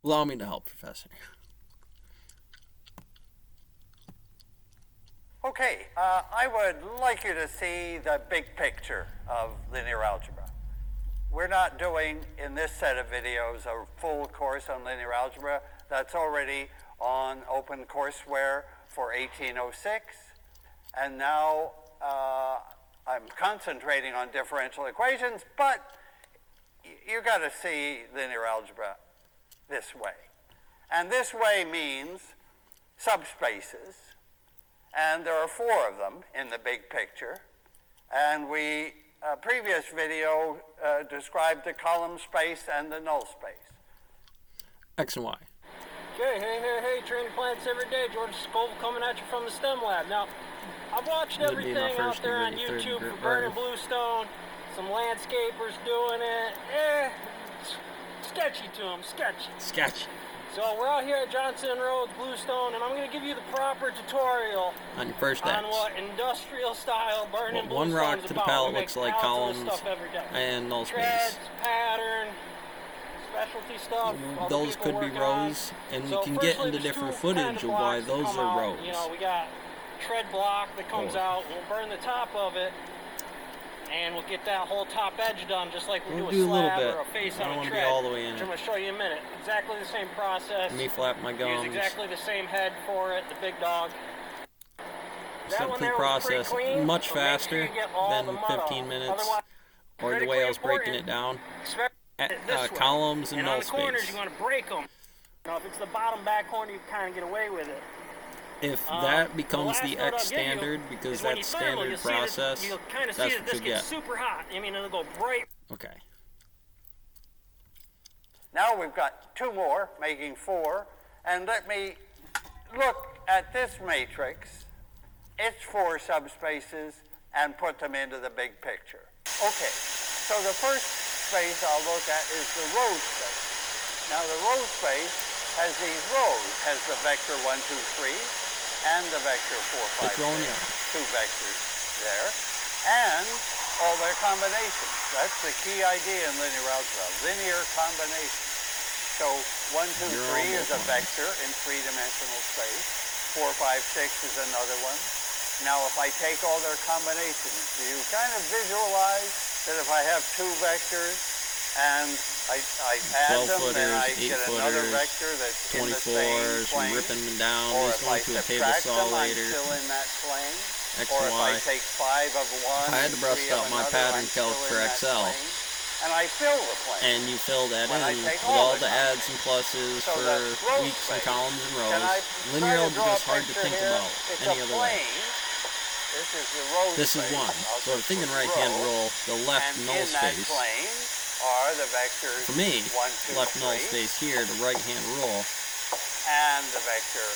Allow me to help, Professor. Okay, I would like you to see the big picture of linear algebra. We're not doing, in this set of videos, a full course on linear algebra. That's already on OpenCourseWare for 1806. And now I'm concentrating on differential equations, but you got to see linear algebra this way. And this way means subspaces. And there are 4 of them in the big picture. And we, previous video described the column space and the null space. X and Y. Okay, hey, training plans every day. George Scoville coming at you from the STEM lab. Now, I've watched everything out there on YouTube for burning bluestone. Some landscapers doing it. Sketchy to them, sketchy. Sketchy. So we're out here at Johnson Road, Bluestone, and I'm going to give you the proper tutorial on your first X. On what industrial style burning one rock to the pallet looks like columns and null space. Treads, pattern, specialty stuff. Those could be rows, and we can get into different footage of why those are rows. You know, we got tread block that comes out. We'll burn the top of it. And we'll get that whole top edge done just like we do a slab or a face on a tread. Be all the way in. Which I'm going to show you in a minute. Exactly the same process. Me flap my gums. Use exactly the same head for it, the big dog. Simple process, much faster than 15 minutes, or the way I was breaking it down. Columns and null space. On the corners, you want to break them. Now, if it's the bottom back corner, you kind of get away with it. If that becomes the X standard, because that's standard process, that's what you get. Super hot. I mean, it'll go bright. Okay. Now we've got 2 more, making 4. And let me look at this matrix, its 4 subspaces, and put them into the big picture. Okay, so the first space I'll look at is the row space. Now the row space has these rows, has the vector 1, 2, 3, and the vector 4, 5, 6, 2 vectors there, and all their combinations. That's the key idea in linear algebra, linear combinations. So 1, 2, 3 is a vector in 3-dimensional space. 4, 5, 6 is another one. Now if I take all their combinations, do you kind of visualize that if I have 2 vectors and I add them, then I get another vector that's in the same plane? Ripping them down, or if I to a table subtract saw them, later. I'm still in that plane. X or and if Y. I take 5 of one, I had to bust out my pattern calc for Excel. And I fill the plane. And you fill that in with all the adds and pluses for weeks and columns and rows. Linear algebra is hard to think about any other way. This is one. So I'm thinking right-hand rule, the left null space. Are the vectors for me, 1, 2, left 3, null space here, the right-hand rule. And the vector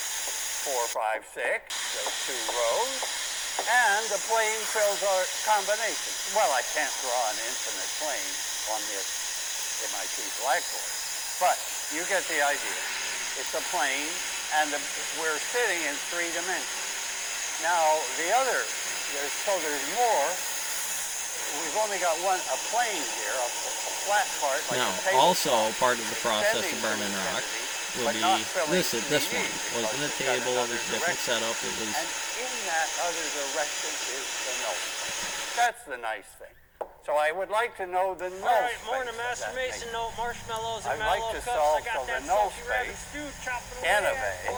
4, 5, 6, those 2 rows. And the plane fills our combination. Well, I can't draw an infinite plane on this MIT blackboard, but you get the idea. It's a plane, and we're sitting in 3 dimensions. Now, there's more. We've only got a plane here, a flat part. Like now, also part of the process of burning rock will be this one. Wasn't a table, it was a different setup. It was. And in that other direction is the null space. That's the nice thing. So I would like to know the null space. All right, morning, Master Mason. No marshmallows and I'd like to solve for the null space. N of A.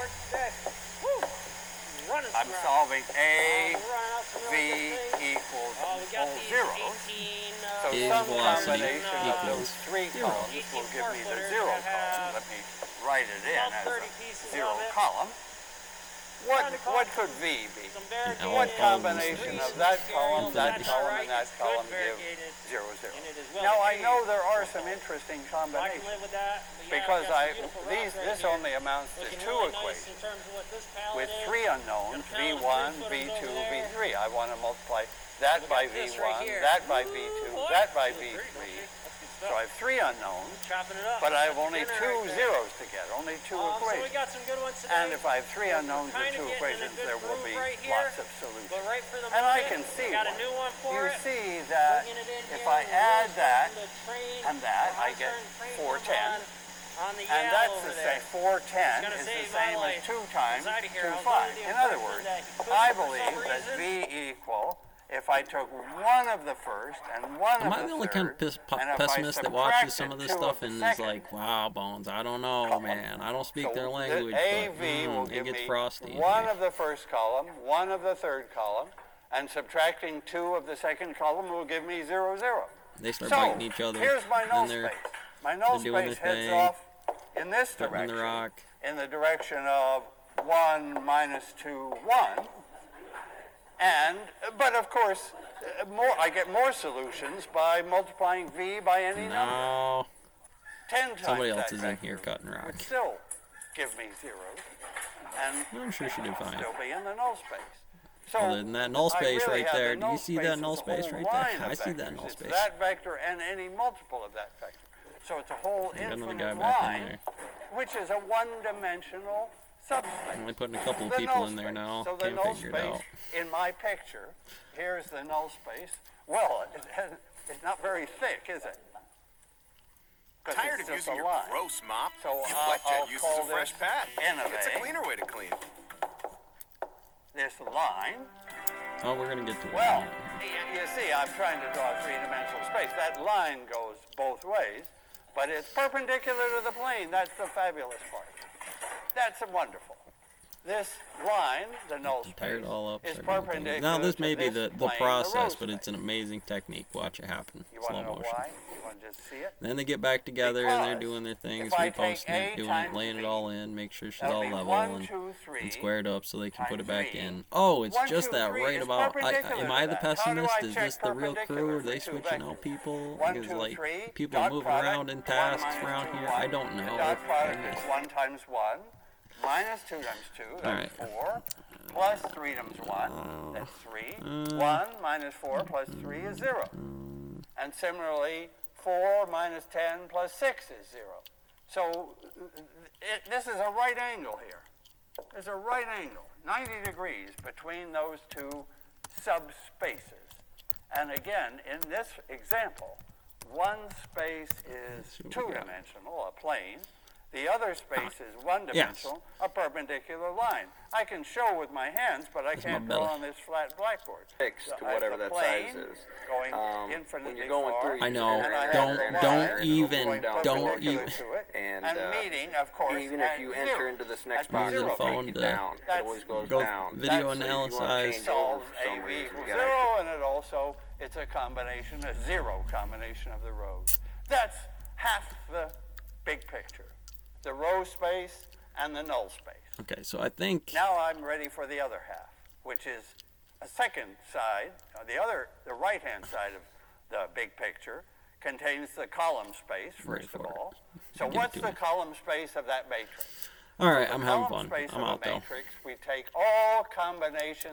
I'm solving A, V equals all zeros. So some combination of those 3 columns will give me the 0 column. Let me write it in as a 0 column. What could V be? What combination of that column, and that column give 0, 0? Now I know there are some interesting combinations because this only amounts to 2 equations with 3 unknowns, V1, V2, V3. I want to multiply that by V1, that by V2, that by V3. So I have 3 unknowns, but I have only 2 zeros to get, only 2 equations. And if I have 3 unknowns and 2 equations, there will be lots of solutions. And I can see one. You see that if I add that and that, I get 410. on the and that's the same. 410 is the same as 2 times 2,5. In other words, I believe that V equal, if I took one of the first and one of the third, am I the only kind of pessimist that watches some of this stuff and is like, wow, Bones, I don't know, man. I don't speak their language, but it gets frosty. One of the first column, one of the third column, and subtracting 2 of the second column will give me 0, 0. They start biting each other. Here's my null and space. My null space heads off in this direction, in the direction of 1 minus 2, 1. But of course, I get more solutions by multiplying V by any number. 10 times somebody else is in here cutting rock. Would still give me zeros, and I'm sure she did fine. Still be in the null space. So other than that null space right there, do you see that null space right there? I see that null space. It's that vector and any multiple of that vector. So it's a whole infinite guy back in line, there. which is a one-dimensional subspace. I'm only putting a couple of people in there now. So the Can't null figure it space out. in my picture, here's the null space. Well, it's not very thick, is it? Tired of using your gross mop? So Wetjet uses a fresh pad. Innovate. It's a cleaner way to clean. This line. Oh, we're gonna get to it. Well, you see, I'm trying to draw a three-dimensional space. That line goes both ways, but it's perpendicular to the plane. That's the fabulous part. That's wonderful. This line, the null space, is perpendicular. Now, this may be the plane, process, the but it's an amazing technique. Watch it happen. You Slow want to know motion. why? You want to just see it? Then they get back together and they're doing their things, if I take reposting it, A doing it, times laying it B, all in, make sure she's that'll all be level 1, 2, 3 and squared up so they can put it back times V. in. Oh, it's 1, just 2, that 3 right is about. perpendicular Am to I the that. How do pessimist? I Is check this the real crew? perpendicular Are they for two switching vectors? out people? 1, Because 2, like 3, people dot moving product, around in 1 tasks minus around 2, here. 1. I don't know. The dot product is 1 times 1 minus 2 times 2. That's 4. Plus 3 times 1. That's 3. 1 minus 4 plus 3 is 0. And similarly, 4 minus 10 plus 6 is 0. So this is a right angle here. There's a right angle, 90 degrees between those two subspaces. And again, in this example, one space is two-dimensional, a plane. The other space is one-dimensional, a perpendicular line. I can show with my hands, but I can't draw on this flat blackboard. Fixed to whatever that size is. Going infinitely when you're going far, through, I know. and Don't even. And meeting, of course, even if you enter into this next box, Using it'll phone take to it down. It always goes go down. video That's analysis. So you want to change over solves for some AV reason. equals You 0, gotta and it also, it's a combination, a zero combination of the rows. That's half the big picture. The row space and the null space. Okay, so I think. Now I'm ready for the other half, which is a second side. The right-hand side of the big picture contains the column space, first of all. So what's the column space of that matrix? All right, I'm having column fun. space I'm of out a though. matrix, we take all combinations